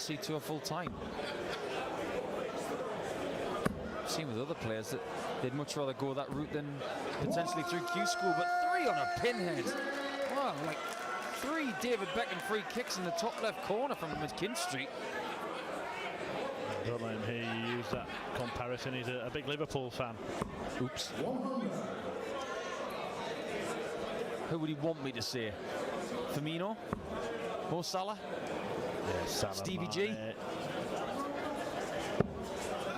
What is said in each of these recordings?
proceed to a full time. I've seen with other players that they'd much rather go that route than potentially through Q school, but 3 on a pinhead. Wow, like 3 David Beckham free kicks in the top left corner from McKinstry. Don't let him hear you use that comparison. He's a big Liverpool fan. Oops. Who would he want me to say? Firmino? Mo Salah? Yeah, Salah, Stevie G?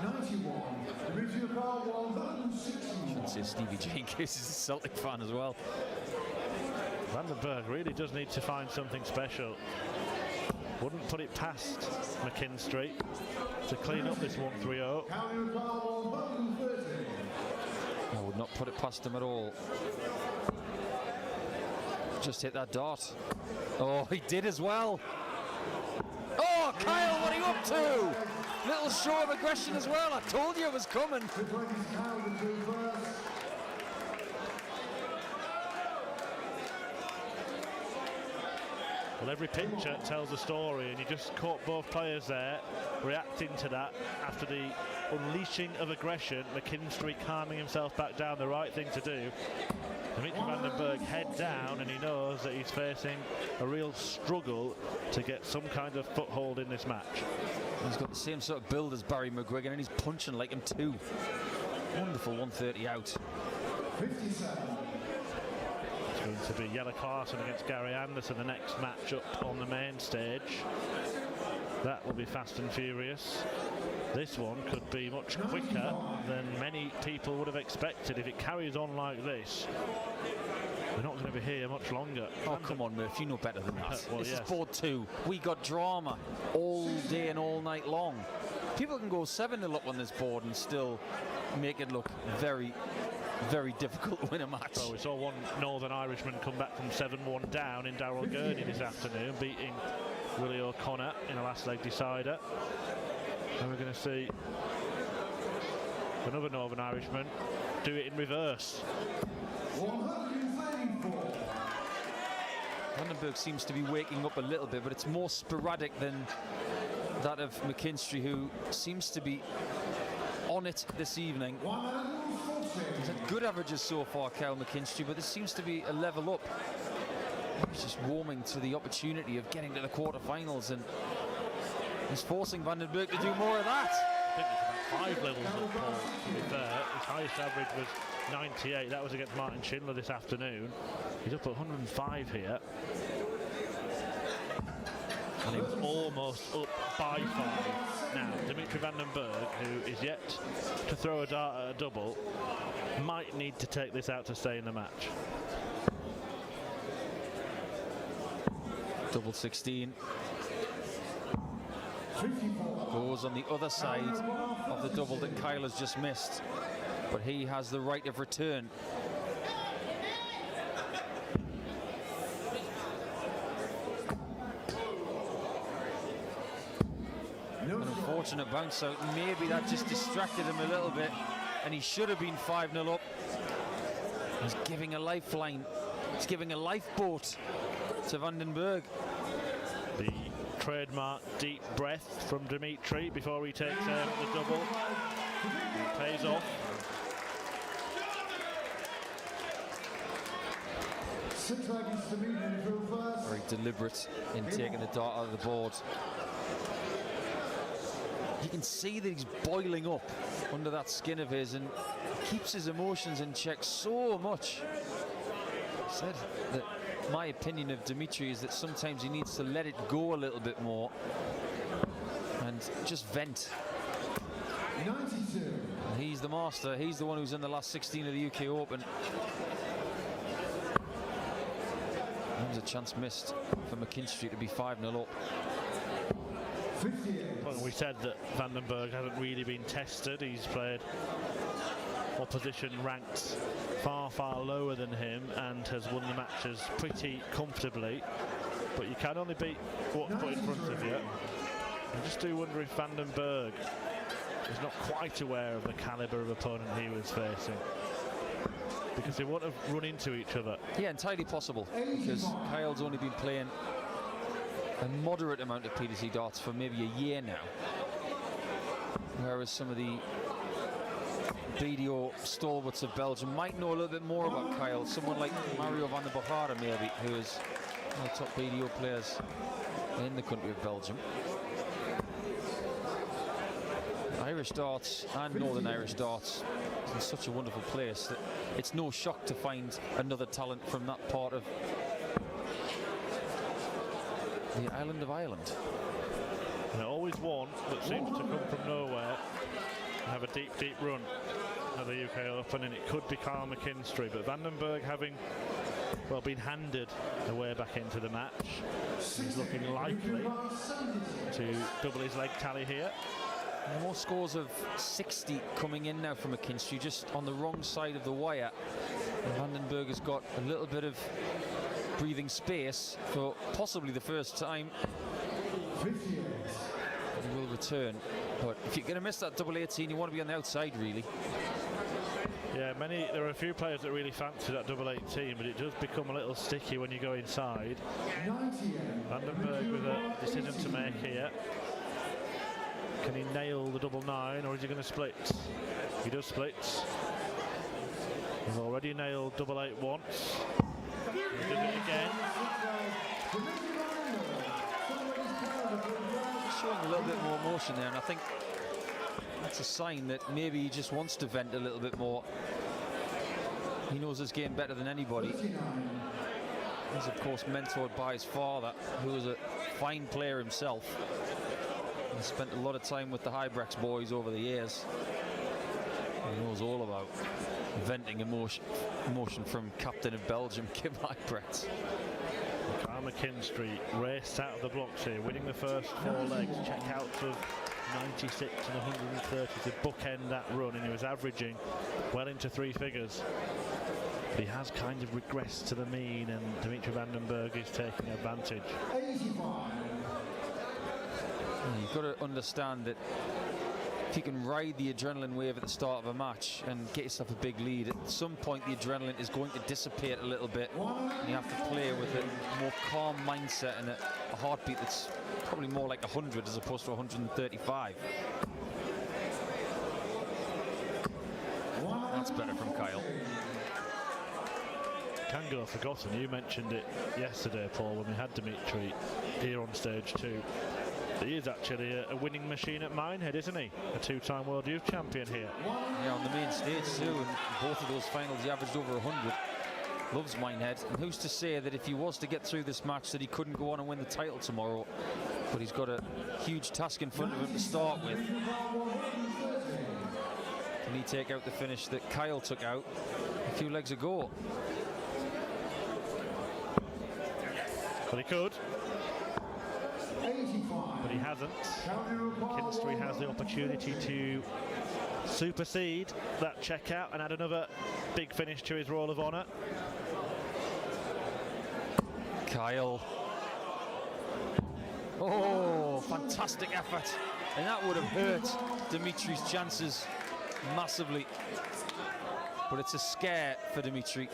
91. Shouldn't say Stevie G in case he's a Celtic fan as well. Bergh really does need to find something special. Wouldn't put it past McKinstry to clean up this 1-3-0. I would not put it past him at all. Just hit that dart. Oh, he did as well. Oh, Kyle, what are you up to? Little show of aggression as well. I told you it was coming. Well, every picture tells a story, and you just caught both players there reacting to that after the unleashing of aggression. McKinstry calming himself back down, the right thing to do. Dimitri van den Bergh head down, and he knows that he's facing a real struggle to get some kind of foothold in this match. He's got the same sort of build as Barry McGuigan, and he's punching like him too. Wonderful 130 out. 57. It's going to be Jelle Carson against Gary Anderson, the next match up on the main stage. That will be fast and furious. This one could be much quicker than many people would have expected. If it carries on like this, we're not going to be here much longer. Oh, come on, Murph, you know better than that. Well, this yes. is board 2. We got drama all day and all night long. People can go 7-0 up on this board and still make it look very, very difficult to win a match. Well, we saw one Northern Irishman come back from 7-1 down in Daryl Gurney this afternoon, beating Willie O'Connor in a last leg decider. And we're going to see another Northern Irishman do it in reverse. 134. Van den Bergh seems to be waking up a little bit, but it's more sporadic than that of McKinstry, who seems to be on it this evening. 140. He's had good averages so far, Kyle McKinstry, but this seems to be a level up. He's just warming to the opportunity of getting to the quarterfinals, and he's forcing Van den Bergh to do more of that. I think it's about 5 levels up, Paul, to be fair. His highest average was 98. That was against Martin Schindler this afternoon. He's up at 105 here. And he was almost up by 5. Now, Dimitri van den Bergh, who is yet to throw a dart at a double, might need to take this out to stay in the match. Double 16. 54. Goes on the other side of the double that Kyle has just missed, but he has the right of return. An unfortunate bounce out. Maybe that just distracted him a little bit, and he should have been 5-0 up. He's giving a lifeline. He's giving a lifeboat to Van den Bergh. The trademark deep breath from Dimitri before he takes the double. It pays off. Very deliberate in taking the dart out of the board. You can see that he's boiling up under that skin of his, and keeps his emotions in check so much. I said that my opinion of Dimitri is that sometimes he needs to let it go a little bit more and just vent. 92. And he's the master. He's the one who's in the last 16 of the UK Open. There was a chance missed for McKinstry to be 5-0 up. 58. Well, we said that Van den Bergh hasn't really been tested. He's played opposition ranked far, far lower than him and has won the matches pretty comfortably. But you can only beat what's put in front of you. I just do wonder if Van den Bergh is not quite aware of the calibre of opponent he was facing, because they won't have run into each other. Yeah, entirely possible, because Kyle's only been playing a moderate amount of PDC darts for maybe a year now, whereas some of the BDO stalwarts of Belgium might know a little bit more about Kyle. Someone like Mario van der Bogara, maybe, who is one of the top BDO players in the country of Belgium. Irish darts and Northern Irish darts is in such a wonderful place that it's no shock to find another talent from that part of the island of Ireland. And always one that seems to come from nowhere and have a deep, deep run at the UK Open, and it could be Kyle McKinstry, but van den Bergh having, well, been handed the way back into the match. He's looking likely to double his leg tally here. More scores of 60 coming in now from McKinstry, just on the wrong side of the wire. And van den Bergh has got a little bit of breathing space for possibly the first time. He will return, but if you're going to miss that double 18, you want to be on the outside, really. Yeah, there are a few players that really fancy that double 18, but it does become a little sticky when you go inside. Van den Bergh with a decision to make here. Can he nail the double 9, or is he going to split? He does split. He's already nailed double 8 once. He did it again. Showing a little bit more motion there, and I think that's a sign that maybe he just wants to vent a little bit more. He knows his game better than anybody. He's of course mentored by his father, who was a fine player himself. He spent a lot of time with the Hybrex boys over the years. He knows all about venting emotion from captain of Belgium, Kim Hybrex. Kyle McKinstry raced out of the blocks here, winning the first 4 legs, checkouts of 96 and 130 to bookend that run, and he was averaging well into 3 figures. But he has kind of regressed to the mean, and Dimitri van den Bergh is taking advantage. You've got to understand that if you can ride the adrenaline wave at the start of a match and get yourself a big lead, at some point the adrenaline is going to dissipate a little bit. And you have to play with a more calm mindset and a heartbeat that's probably more like 100 as opposed to 135. That's better from Kyle. Can go forgotten. You mentioned it yesterday, Paul, when we had Dimitri here on stage 2. He is actually a winning machine at Minehead, isn't he? A 2-time World Youth Champion here. Yeah, on the main stage too, and both of those finals he averaged over 100. Loves Minehead, and who's to say that if he was to get through this match that he couldn't go on and win the title tomorrow? But he's got a huge task in front of him to start with. Can he take out the finish that Kyle took out a few legs ago? But he could. But he hasn't. McKinstry has the opportunity to supersede that checkout and add another big finish to his Roll of Honour. Kyle. Oh, fantastic effort. And that would have hurt Dimitri's chances massively. But it's a scare for Dimitri.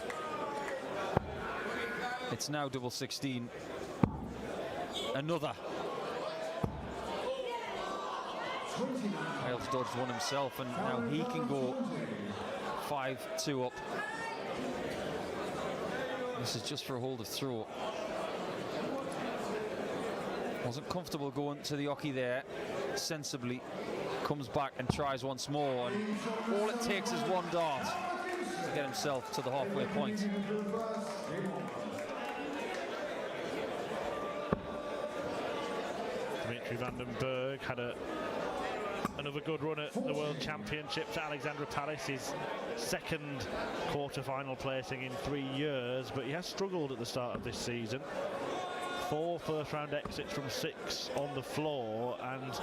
It's now double 16. Another. Kyle's dodged one himself, and now he can go 5-2 up. This is just for a hold of throw. Wasn't comfortable going to the hockey there. Sensibly comes back and tries once more, and all it takes is one dart to get himself to the halfway point. Dimitri van den Bergh had another good run at the World Championships. Alexandra Palace, his second quarter-final placing in 3 years, but he has struggled at the start of this season. 4 first-round exits from 6 on the floor, and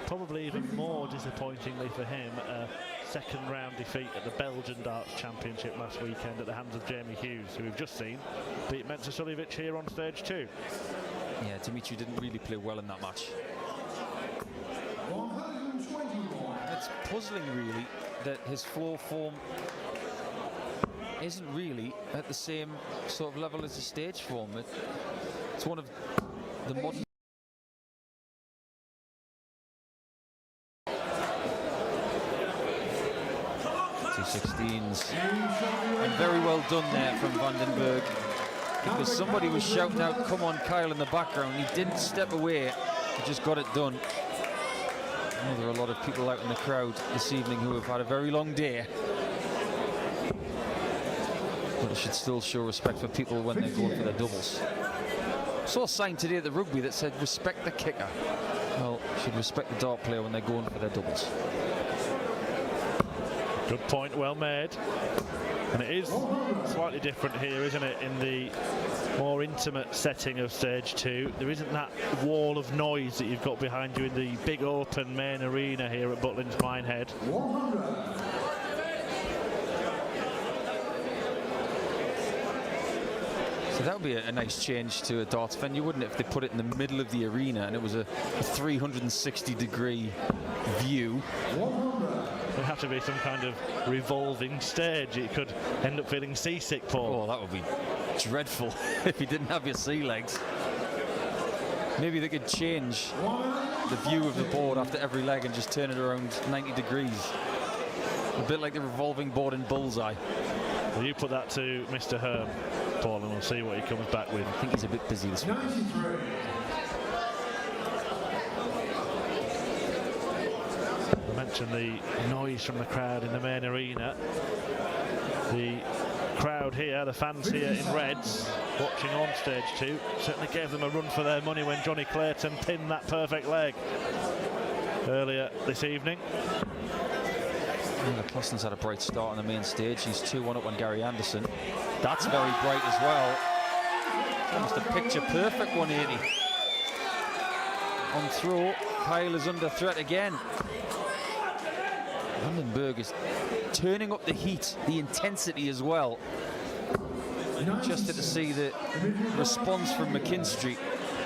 probably even more disappointingly for him, a second-round defeat at the Belgian Darts Championship last weekend at the hands of Jamie Hughes, who we've just seen beat Mensa Suljovic here on stage 2. Yeah, Dimitri didn't really play well in that match. It's puzzling, really, that his floor form isn't really at the same sort of level as his stage form. It's one of the modern 216s. And very well done there from Bergh, because somebody was shouting out, "Come on, Kyle," in the background. He didn't step away. He just got it done. I know there are a lot of people out in the crowd this evening who have had a very long day. But I should still show respect for people when they're going for their doubles. I saw a sign today at the rugby that said, "Respect the kicker." Well, you should respect the dart player when they're going for their doubles. Good point, well made. And it is slightly different here, isn't it, in the more intimate setting of stage 2. There isn't that wall of noise that you've got behind you in the big open main arena here at Butlins Minehead. 100. So that would be a nice change to a darts venue, wouldn't it, if they put it in the middle of the arena and it was a 360-degree view. 100. There'd have to be some kind of revolving stage. You could end up feeling seasick, Paul. Oh, that would be dreadful if you didn't have your sea legs. Maybe they could change the view of the board after every leg and just turn it around 90 degrees. A bit like the revolving board in Bullseye. Well, you put that to Mr. Herm, Paul, and we'll see what he comes back with. I think he's a bit busy this week. 93. I mentioned the noise from the crowd in the main arena. The crowd here, the fans here in reds, watching on stage 2, certainly gave them a run for their money when Johnny Clayton pinned that perfect leg earlier this evening. Clausen's had a bright start on the main stage. He's 2-1 up on Gary Anderson. That's very bright as well. Almost a picture-perfect 180. On throw, Kyle is under threat again. Bergh is turning up the heat, the intensity as well. Interested to see the response from McKinstry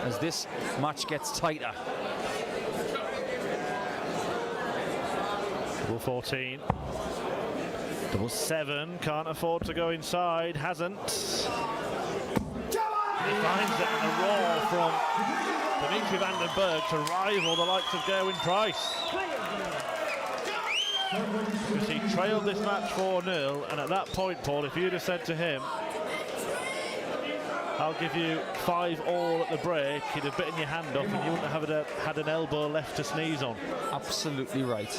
as this match gets tighter. Double 14. Double 7. Can't afford to go inside. Hasn't. He finds it in a roar from Dimitri van den Bergh to rival the likes of Gerwyn Price. Because he trailed this match 4-0, and at that point, Paul, if you'd have said to him, "I'll give you 5-all at the break," he'd have bitten your hand off and you wouldn't have had an elbow left to sneeze on. Absolutely right.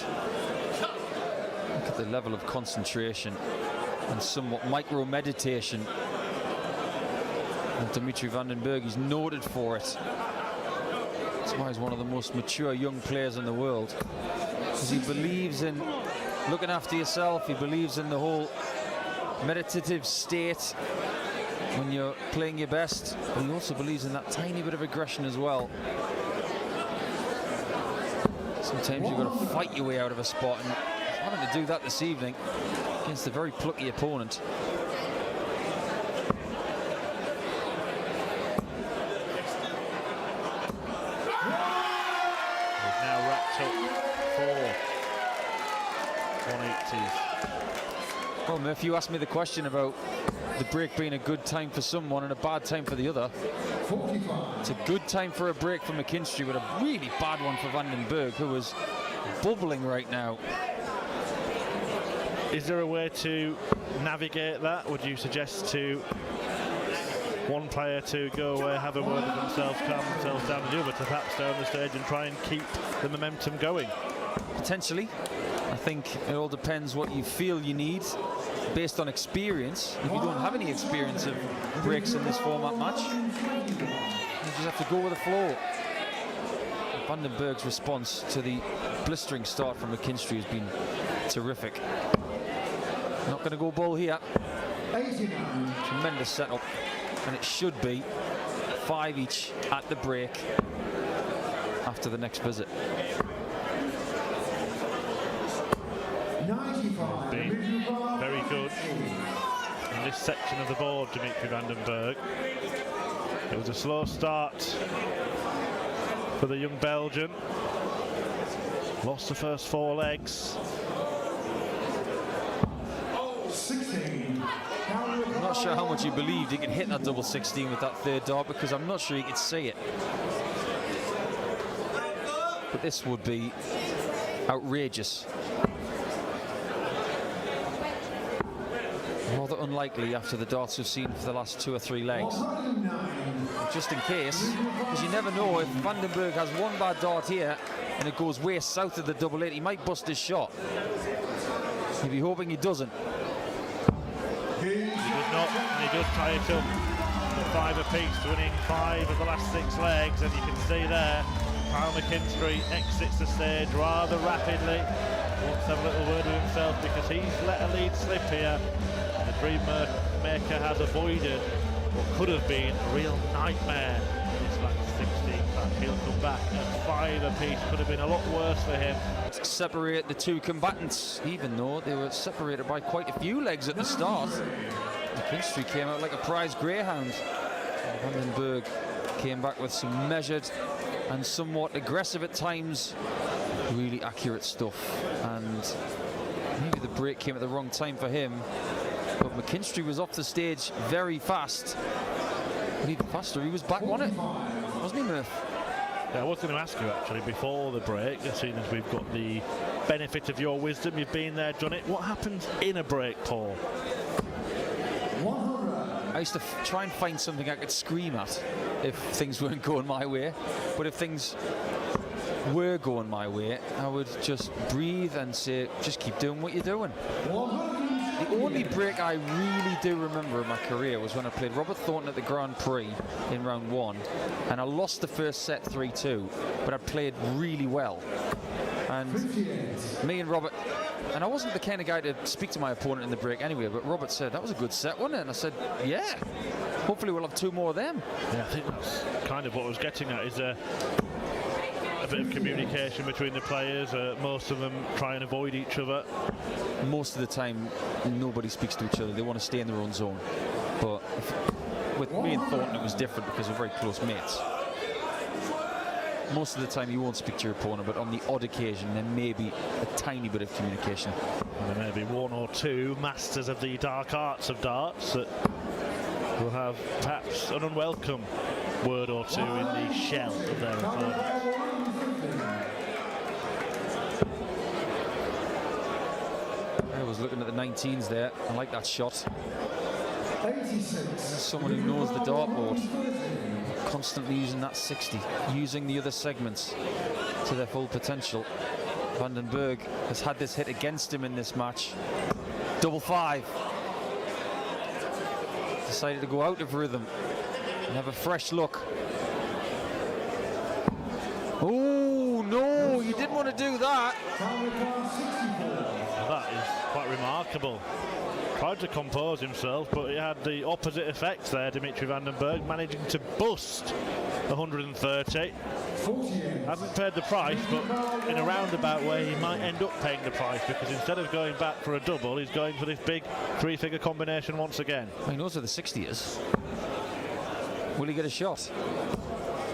Look at the level of concentration and somewhat micro-meditation. And Dimitri van den Bergh is noted for it. That's why he's one of the most mature young players in the world. Because he believes in looking after yourself, he believes in the whole meditative state when you're playing your best, but he also believes in that tiny bit of aggression as well. Sometimes you've got to fight your way out of a spot, and he's having to do that this evening against a very plucky opponent. He's now wrapped up 4 180s. Well, Murph, you asked me the question about the break being a good time for someone and a bad time for the other. 45. It's a good time for a break for McKinstry, but a really bad one for van den Bergh, who is bubbling right now. Is there a way to navigate that? Would you suggest to one player to go away, have a word with themselves, calm themselves down, and the other to perhaps stay on the stage and try and keep the momentum going? Potentially. I think it all depends what you feel you need based on experience. If you don't have any experience of breaks in this format match, you just have to go with the flow. Van den Bergh's response to the blistering start from McKinstry has been terrific. Not going to go ball here. 89. Tremendous setup, and it should be 5 each at the break after the next visit. 95. Been very good in this section of the board, Dimitri van den Bergh. It was a slow start for the young Belgian. Lost the first 4 legs. 16. I'm not sure how much he believed he could hit that double 16 with that third dart, because I'm not sure he could see it. But this would be outrageous. rather unlikely after the darts we've seen for the last 2 or 3 legs. Just in case, because you never know, if Van den Bergh has one bad dart here and it goes way south of the double 8, he might bust his shot. You'd be hoping he doesn't. He does not, and he does tie it up. 5 apiece, winning 5 of the last 6 legs, and you can see there Kyle McKinstry exits the stage rather rapidly. Wants to have a little word with himself because he's let a lead slip here. And the Dream Maker has avoided what could have been a real nightmare in this last 16 match. He'll come back at 5 apiece. Could have been a lot worse for him. Separate the two combatants, even though they were separated by quite a few legs at the start. McKinstry came out like a prize greyhound. Van den Bergh came back with some measured and somewhat aggressive at times, really accurate stuff. And maybe the break came at the wrong time for him, but McKinstry was off the stage very fast. But even faster, he was back on it, wasn't he, Murph? Yeah, I was going to ask you actually before the break, as soon as we've got the benefit of your wisdom, you've been there, done it. What happens in a break, Paul? I used to try and find something I could scream at if things weren't going my way. But if things were going my way, I would just breathe and say, just keep doing what you're doing. The only break I really do remember in my career was when I played Robert Thornton at the Grand Prix in round 1, and I lost the first set 3-2, but I played really well. And me and Robert, and I wasn't the kind of guy to speak to my opponent in the break anyway, but Robert said, that was a good set, wasn't it? And I said, yeah, hopefully we'll have 2 more of them. Yeah, I think that's kind of what I was getting at, is a bit of communication between the players. Most of them try and avoid each other. Most of the time, nobody speaks to each other. They want to stay in their own zone. But with me and Thornton, it was different because we're very close mates. Most of the time you won't speak to your opponent, but on the odd occasion there may be a tiny bit of communication. And there may be 1 or 2 masters of the dark arts of darts that will have perhaps an unwelcome word or 2 in the shell of their opponent. I was looking at the 19s there. I like that shot. 86. Someone who knows the dartboard. Constantly using that 60, using the other segments to their full potential. Van den Bergh has had this hit against him in this match. Double 5. Decided to go out of rhythm and have a fresh look. Oh no, you didn't want to do that. Well, that is quite remarkable. Tried to compose himself, but he had the opposite effects there. Dimitri Van den Bergh managing to bust 130. Hasn't paid the price, but in a roundabout way he might end up paying the price, because instead of going back for a double, he's going for this big 3-figure combination once again. Well, he knows where the 60 is. Will he get a shot?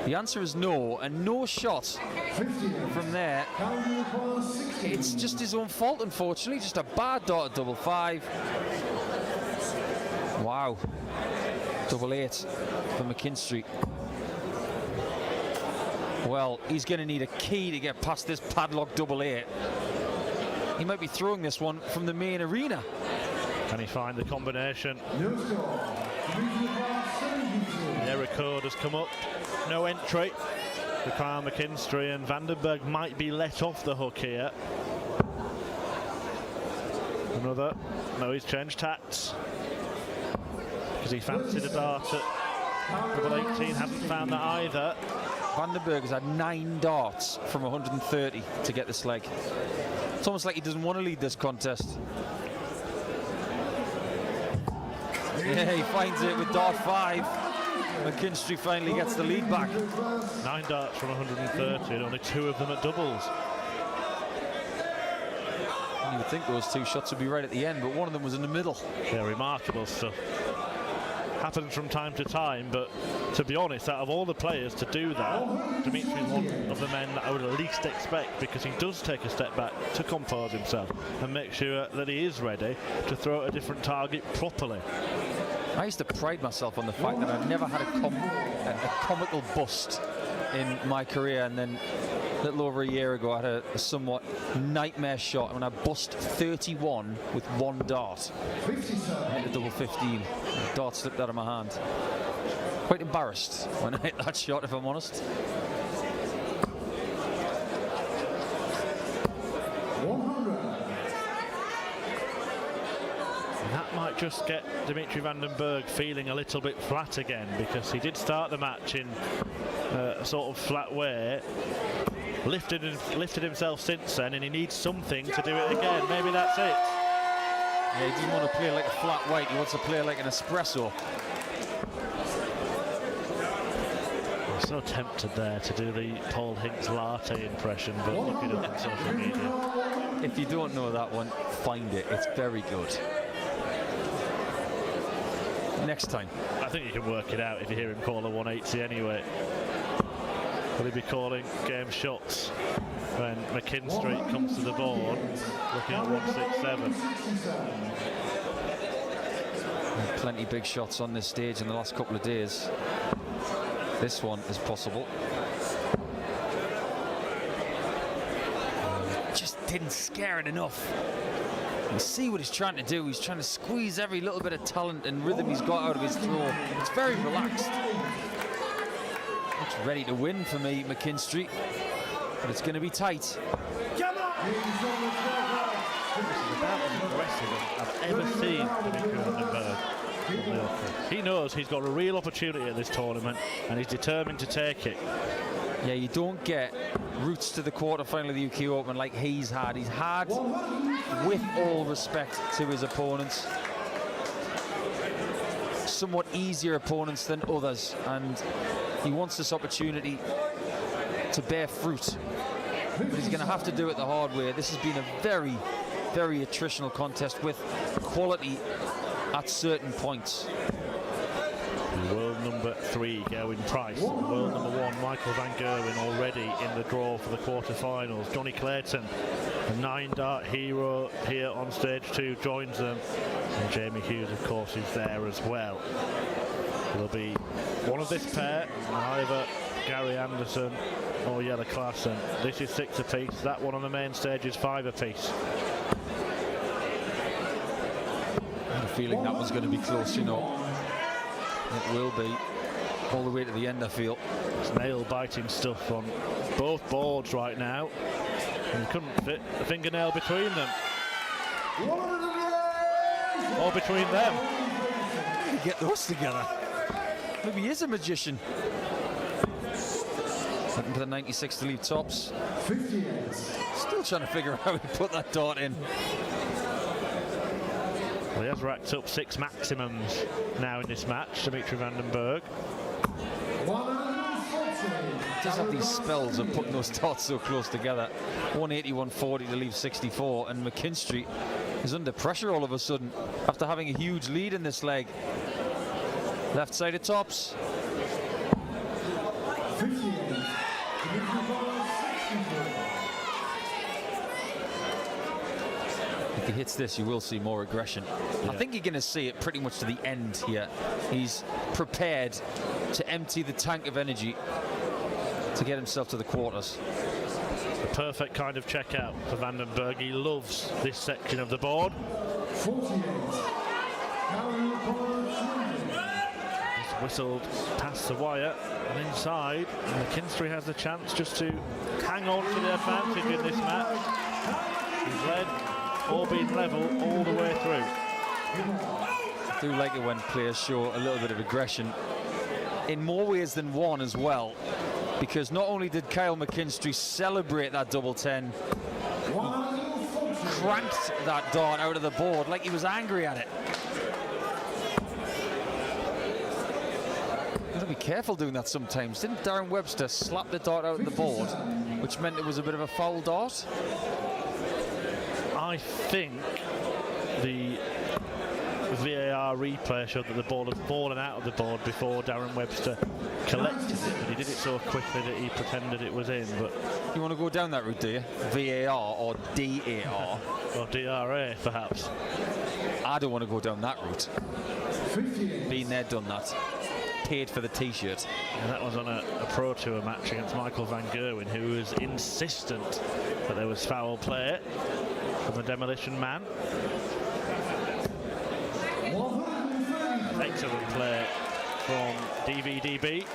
The answer is no, and no shot from there. It's just his own fault, unfortunately. Just a bad dot at double 5. Wow. Double 8 for McKinstry. Well, he's going to need a key to get past this padlock double 8. He might be throwing this one from the main arena. Can he find the combination? The error code has come up. No entry for Kyle McKinstry, and Van den Bergh might be let off the hook here. Another. No, he's changed tacts because he fancied a dart at double 18. Hasn't found that either. Van den Bergh has had 9 darts from 130 to get this leg. It's almost like he doesn't want to lead this contest. Yeah, he finds it with dart 5. McKinstry finally gets the lead back. 9 darts from 130, and only 2 of them at doubles. You would think those 2 shots would be right at the end, but one of them was in the middle. Yeah, remarkable stuff. Happens from time to time, but to be honest, out of all the players to do that, Dimitri's one of the men that I would at least expect, because he does take a step back to compose himself and make sure that he is ready to throw at a different target properly. I used to pride myself on the fact that I've never had a comical bust in my career, and then little over a year ago, I had a somewhat nightmare shot when I bust 31 with one dart. I hit a double 15. The dart slipped out of my hand. Quite embarrassed when I hit that shot, if I'm honest. 100. That might just get Dimitri van den Bergh feeling a little bit flat again, because he did start the match in a sort of flat way, lifted himself since then, and he needs something to do it again. Maybe that's it. Yeah, he doesn't want to play like a flat white, he wants to play like an espresso. I'm so tempted there to do the Paul Hinks latte impression, but look it up on social media. If you don't know that one, find it. It's very good. Next time. I think you can work it out if you hear him call a 180 anyway. Will he be calling game shots when McKinstry comes to the board looking at 167? Plenty big shots on this stage in the last couple of days. This one is possible. Just didn't scare it enough. You see what he's trying to do. He's trying to squeeze every little bit of talent and rhythm he's got out of his throw. It's very relaxed. Looks ready to win for me, McKinstry, but it's going to be tight. This is about as aggressive as I've ever seen Dimitri van den Bergh. He knows he's got a real opportunity at this tournament, and he's determined to take it. Yeah, you don't get routes to the quarterfinal of the UK Open like he's had. He's had, with all respect to his opponents, somewhat easier opponents than others, and he wants this opportunity to bear fruit. But he's going to have to do it the hard way. This has been a very, very attritional contest with quality at certain points. World number 3, Gerwyn Price. World number 1, Michael van Gerwen, already in the draw for the quarterfinals. Johnny Clayton, the 9-dart hero here on stage 2, joins them. And Jamie Hughes, of course, is there as well. There'll be one of this pair, either Gary Anderson or Jelle Klaassen. This is 6 apiece. That one on the main stage is 5 apiece. I had a feeling that was going to be close, you know. It will be all the way to the end, I feel. It's nail-biting stuff on both boards right now. And you couldn't fit a fingernail between them. Or between them. Get those together. Maybe he is a magician. Looking for the 96 to leave tops. 58. Still trying to figure out how he put that dart in. Well, he has racked up 6 maximums now in this match, Dimitri van den Bergh. He does have these spells of putting those darts so close together. 180, 140 to leave 64, and McKinstry is under pressure all of a sudden after having a huge lead in this leg. Left side of tops. 58. If he hits this, you will see more aggression. Yeah. I think you're going to see it pretty much to the end here. He's prepared to empty the tank of energy to get himself to the quarters. The perfect kind of checkout for van den Bergh. He loves this section of the board. 48. He's whistled past the wire and inside. And McKinstry has the chance just to hang on to the advantage in this match. He's led, all been level all the way through. I do like it when players show a little bit of aggression in more ways than one as well, because not only did Kyle McKinstry celebrate that double 10, he cranked that dart out of the board like he was angry at it. You've got to be careful doing that sometimes. Didn't Darren Webster slap the dart out of the board, which meant it was a bit of a foul dart? I think the VAR replay showed that the ball had fallen out of the board before Darren Webster collected it, but he did it so quickly that he pretended it was in. But you want to go down that route, do you? VAR or DAR? Or DRA, perhaps. I don't want to go down that route. Been there, done that. paid for the t-shirt. And that was on a Pro Tour match against Michael van Gerwen, who was insistent that there was foul play from the Demolition Man. Excellent play from DVDB.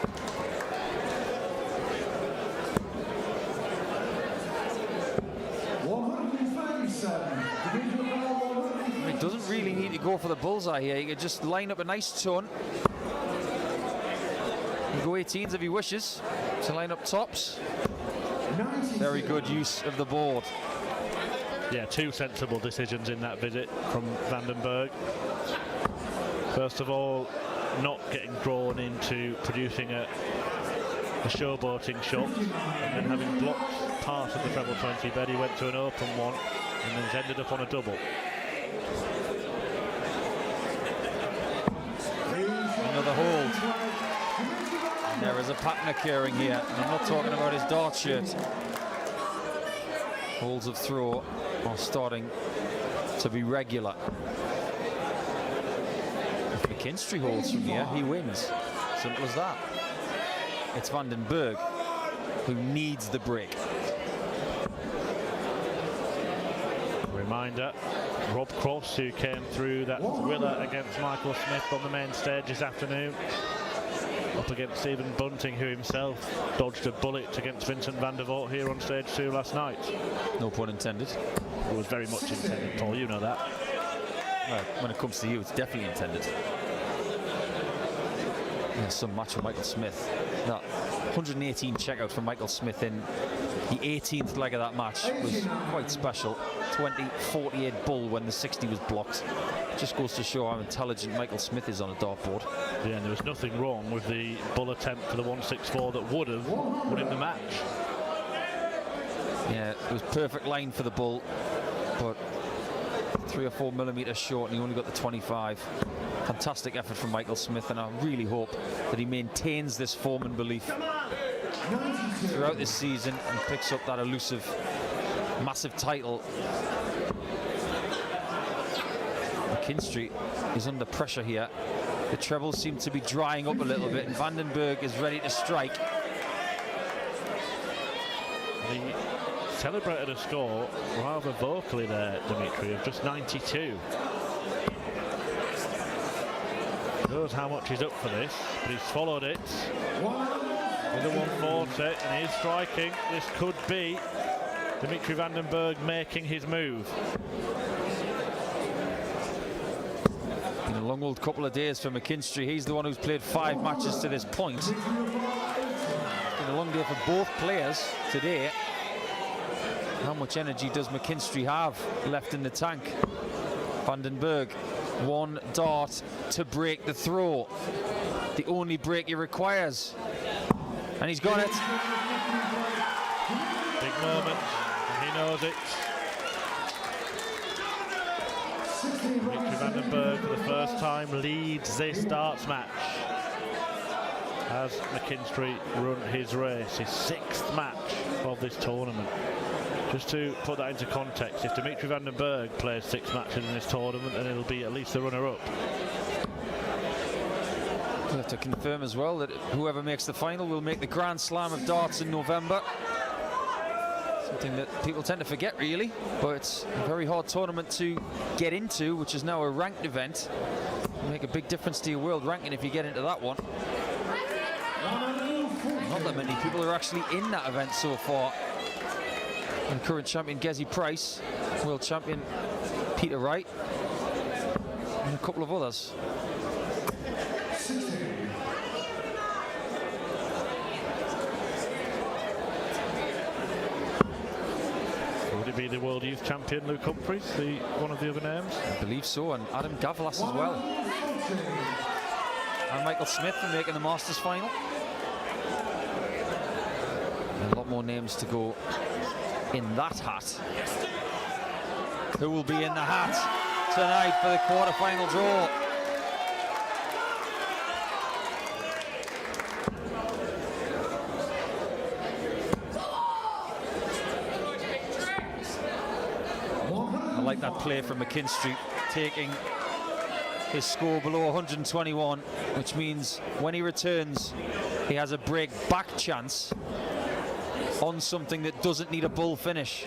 He doesn't really need to go for the bullseye here. He could just line up a nice ton. He go 18s if he wishes to line up tops. Very good use of the board. Yeah, two sensible decisions in that visit from van den Bergh. First of all, not getting drawn into producing a showboating shot, and then having blocked part of the treble 20 bed, he went to an open one and then ended up on a double. Another hold. And there is a pattern occurring here. And I'm not talking about his dart shirt. Holds of throw are starting to be regular. If McKinstry holds from here, he wins. Simple as that. It's van den Bergh who needs the break. Reminder, Rob Cross, who came through that thriller against Michael Smith on the main stage this afternoon, up against Stephen Bunting, who himself dodged a bullet against Vincent van der Voort here on stage 2 last night. No pun intended. It was very much intended, Paul, you know that. Well, when it comes to you, it's definitely intended. Yeah, some match with Michael Smith. That 118 checkout from Michael Smith in the 18th leg of that match was quite special. 20-48 bull when the 60 was blocked. Just goes to show how intelligent Michael Smith is on a dartboard. Yeah, and there was nothing wrong with the bull attempt for the 164 that would have won in the match. Yeah, it was perfect line for the bull, but 3 or 4 millimeters short, and he only got the 25. Fantastic effort from Michael Smith, and I really hope that he maintains this form and belief throughout this season and picks up that elusive, massive title. McKinstry is under pressure here. The trebles seem to be drying up a little bit, and van den Bergh is ready to strike. He celebrated a score rather vocally there, Dimitri, of just 92. Knows how much he's up for this, but he's followed it with a 140, and he is striking. This could be Dimitri van den Bergh making his move. Been a long old couple of days for McKinstry. He's the one who's played 5 matches to this point. Been a long day for both players today. How much energy does McKinstry have left in the tank? Van den Bergh, 1 dart to break the throw. The only break he requires. And he's got it. Big moment, and he knows it. Dimitri van den Bergh, for the first time, leads this darts match as McKinstry run his race, his 6th match of this tournament. Just to put that into context, if Dimitri van den Bergh plays 6 matches in this tournament, then it'll be at least the runner-up. We have to confirm as well that whoever makes the final will make the Grand Slam of darts in November. Something that people tend to forget, really, but it's a very hard tournament to get into, which is now a ranked event. It'll make a big difference to your world ranking if you get into that one. Not that many people are actually in that event so far. And current champion Gezi Price, world champion Peter Wright, and a couple of others. Would it be the world youth champion Luke Humphries, one of the other names? I believe so, and Adam Gavlas as well. And Michael Smith for making the Masters final. And a lot more names to go in that hat. Who will be in the hat tonight for the quarter-final draw? I like that play from McKinstry, taking his score below 121, which means when he returns, he has a break back chance on something that doesn't need a bull finish.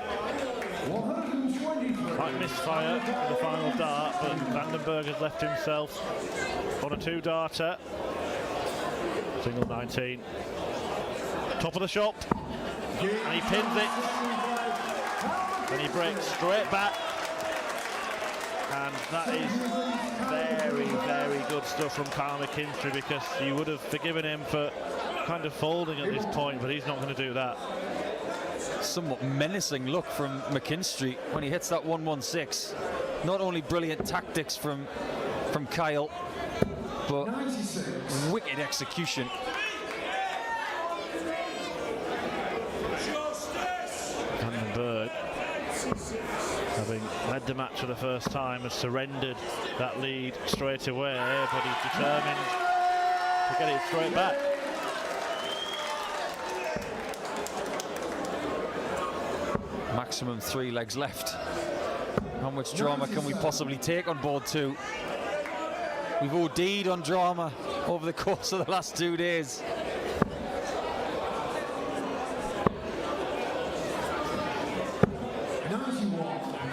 123. Might misfire for the final dart, but Bergh has left himself on a 2-darter. Single 19. Top of the shop, and he pins it, and he breaks straight back. And that is very, very good stuff from Kyle McKinstry, because you would have forgiven him for kind of folding at this point, but he's not going to do that. Somewhat menacing look from McKinstry when he hits that 116. Not only brilliant tactics from Kyle, but 96. wicked execution. Bergh, having led the match for the first time, has surrendered that lead straight away, but he's determined to get it straight back. Maximum 3 legs left. How much drama can we possibly take on board 2? We've OD'd on drama over the course of the last 2 days.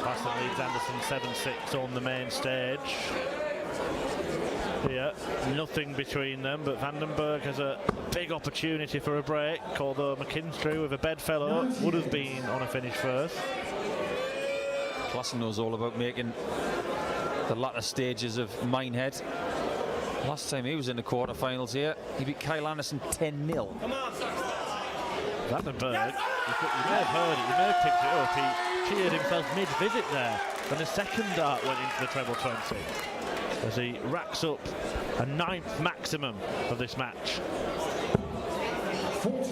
Classen leads Anderson 7-6 on the main stage. Here, nothing between them, but Bergh has a big opportunity for a break, although McKinstry with a bedfellow would have been on a finish first. Classen knows all about making the latter stages of Minehead. Last time he was in the quarterfinals here, he beat Kyle Anderson 10-0. Bergh, you may have heard it, you may have picked it up. He cheered himself mid-visit there when the second dart went into the treble 20, as he racks up a 9th maximum of this match. 40.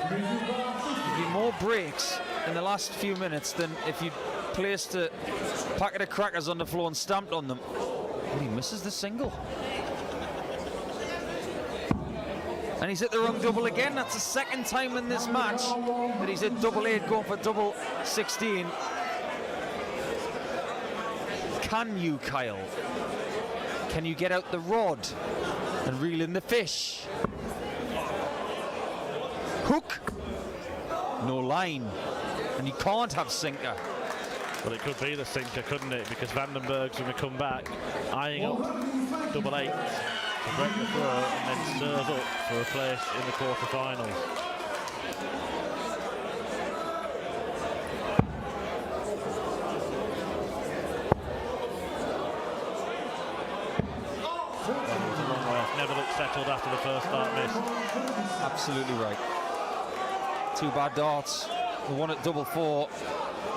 There'd be more breaks in the last few minutes than if you placed a packet of crackers on the floor and stamped on them. And he misses the single. And he's hit the wrong double again. That's the second time in this match that he's hit double 8 going for double 16. Can you, Kyle? Can you get out the rod and reel in the fish? Hook? No line. And you can't have sinker. Well, it could be the sinker, couldn't it? Because Bergh's going to come back, eyeing up double 8 to break the throw and then serve up for a place in the quarterfinals. Never looked settled after the first dart missed. Absolutely right. 2 bad darts. The one at double 4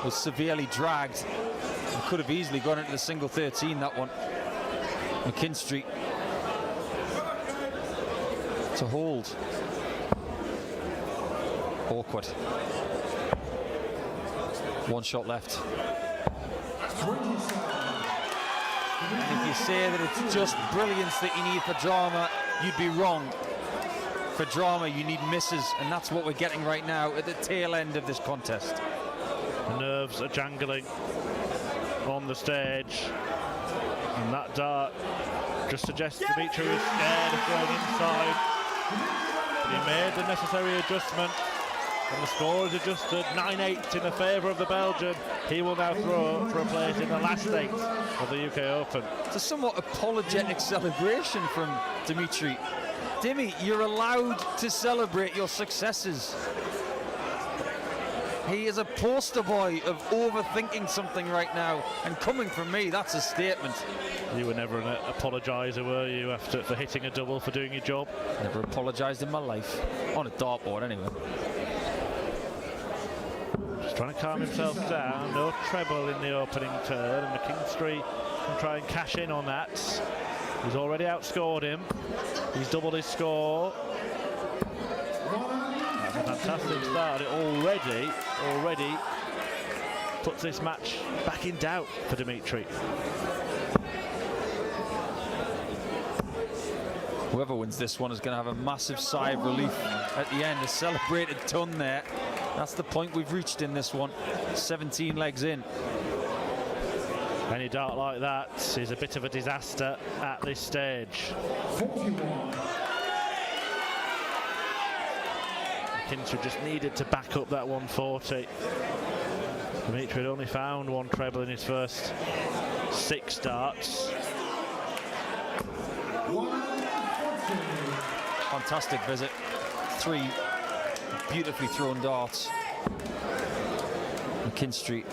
was severely dragged. It could have easily gone into the single 13, that one. McKinstry to hold. Awkward. 1 shot left. And if you say that it's just brilliance that you need for drama, you'd be wrong. For drama, you need misses, and that's what we're getting right now at the tail end of this contest. The nerves are jangling on the stage, and that dart just suggests Dimitri is scared of going inside. But he made the necessary adjustment, and the score is adjusted 9-8 in the favour of the Belgian. He will now throw for a place in the last 8 of the UK Open. It's a somewhat apologetic celebration from Dimitri. Dimmy, you're allowed to celebrate your successes. He is a poster boy of overthinking something right now, and coming from me, that's a statement. You were never an apologiser, were you, for hitting a double, for doing your job? Never apologised in my life. On a dartboard, anyway. Just trying to calm himself down. No treble in the opening turn, and McKinstry can try and cash in on that. He's already outscored him. He's doubled his score. That's a fantastic start. It already puts this match back in doubt for Dimitri. Whoever wins this one is going to have a massive sigh of relief at the end. A celebrated ton there. That's the point we've reached in this one. 17 legs in. Any dart like that is a bit of a disaster at this stage. 41. McKinstry just needed to back up that 140. Dimitri had only found one treble in his first 6 darts. 140. Fantastic visit. 3 beautifully thrown darts. McKinstry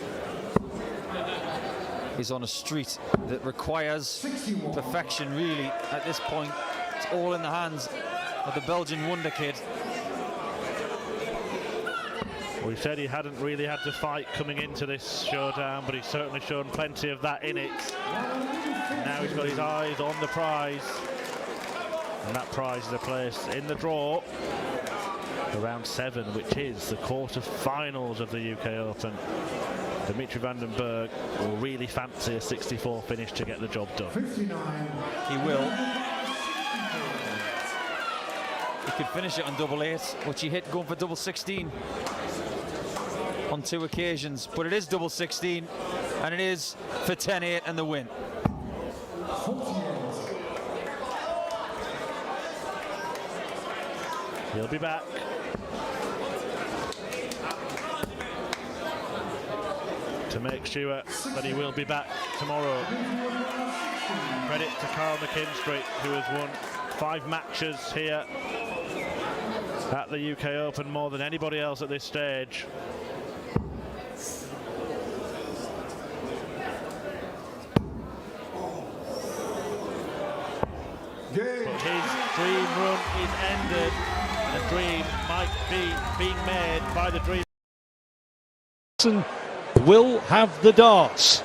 is on a street that requires 61. perfection, really, at this point. It's all in the hands of the Belgian wonder kid. We said he hadn't really had to fight coming into this showdown, but he's certainly shown plenty of that in it. Now he's got his eyes on the prize, and that prize is a place in the draw for round 7, which is the quarter-finals of the UK Open. Dimitri van den Bergh will really fancy a 64 finish to get the job done. 59. He will. He could finish it on double 8, which he hit going for double 16 on 2 occasions, but it is double 16, and it is for 10-8 and the win. 48. He'll be back. To make sure that he will be back tomorrow. Credit to Carl McKinstry, who has won 5 matches here at the UK Open, more than anybody else at this stage. But his dream run is ended, and a dream might be being made by the dream. Will have the darts.